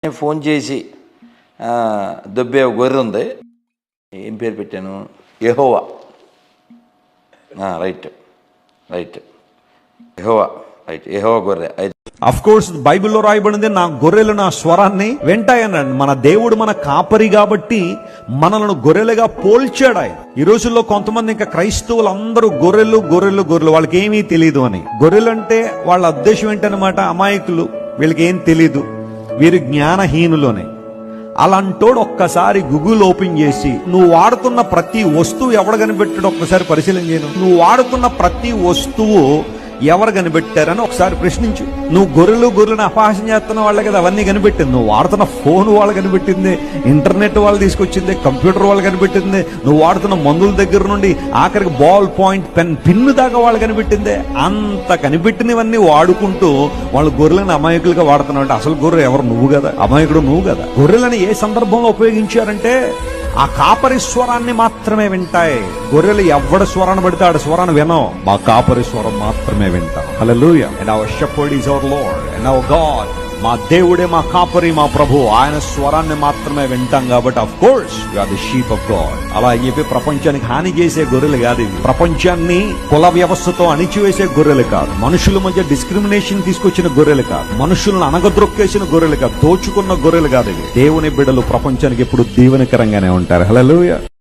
Phone చేసి దొబ్బే గొర్రె ఉంది, ఏం పేరు పెట్టాను, యెహోవా. రైట్ రైట్ యెహోవా, రైట్ యెహోవా గొర్రె. అఫ్ కోర్స్ బైబిల్లో రాయబడింది, నా గొర్రెలు నా స్వరాన్ని వింటాయన్నాడు. మన దేవుడు మన కాపరి కాబట్టి మనలను గొర్రెలుగా పోల్చాడు ఆయన. ఈ రోజుల్లో కొంతమంది ఇంకా క్రైస్తవులు అందరూ గొర్రెలు గొర్రెలు గొర్రెలు, వాళ్ళకి ఏమీ తెలియదు అని. గొర్రెలు అంటే వాళ్ళ ఉద్దేశం ఏంటనమాట, అమాయకులు, వీళ్ళకి ఏం తెలీదు, వీరు జ్ఞానహీనులోనే. అలాంటోడు ఒక్కసారి గూగుల్ ఓపెన్ చేసి నువ్వు వాడుతున్న ప్రతి వస్తువు ఎవడు కనిపెట్టాడో ఒక్కసారి పరిశీలన చేయను. నువ్వు వాడుతున్న ప్రతి వస్తువు ఎవరు కనిపెట్టారని ఒకసారి ప్రశ్నించు. నువ్వు గొర్రెలను అపహాసం చేస్తున్న వాళ్ళే కదా అవన్నీ కనిపెట్టింది. నువ్వు వాడుతున్న ఫోన్ వాళ్ళు కనిపెట్టింది, ఇంటర్నెట్ వాళ్ళు తీసుకొచ్చింది, కంప్యూటర్ వాళ్ళు కనిపెట్టింది, నువ్వు వాడుతున్న మందుల దగ్గర నుండి ఆఖరికి బాల్ పాయింట్ పెన్ పిన్ను దాకా వాళ్ళు కనిపెట్టిందే. అంత కనిపెట్టినవన్నీ వాడుకుంటూ వాళ్ళు గొర్రెలను అమాయకులుగా వాడుతున్నావు అంటే అసలు గొర్రె ఎవరు? నువ్వు కదా, అమాయకుడు నువ్వు కదా. గొర్రెలను ఏ సందర్భంలో ఉపయోగించారంటే ఆ కాపరి స్వరాన్ని మాత్రమే వింటాయి. గొర్రెలు ఎవడ స్వరాన్ని పడితే ఆడ స్వరాన్ని వినవు, మా కాపరి స్వరం మాత్రమే వింటాం. Hallelujah. And our shepherd is our lord and our god. మా దేవుడే మా కాపరి, మా ప్రభు, ఆయన స్వరాన్ని మాత్రమే వింటాం. కాబట్టి of course you are the sheep of God. అలా అని చెప్పి ప్రపంచానికి హాని చేసే గొర్రెలు కాదు ఇవి. ప్రపంచాన్ని కుల వ్యవస్థతో అణిచివేసే గొర్రెలు కాదు, మనుషుల మధ్య డిస్క్రిమినేషన్ తీసుకొచ్చిన గొర్రెలు కాదు, మనుషులను అనగద్రొక్కేసిన గొర్రెలు కాదు, దోచుకున్న గొర్రెలు కాదు ఇవి. దేవుని బిడ్డలు ప్రపంచానికి ఎప్పుడు దీవెనకరంగానే ఉంటారు. హల్లెలూయా.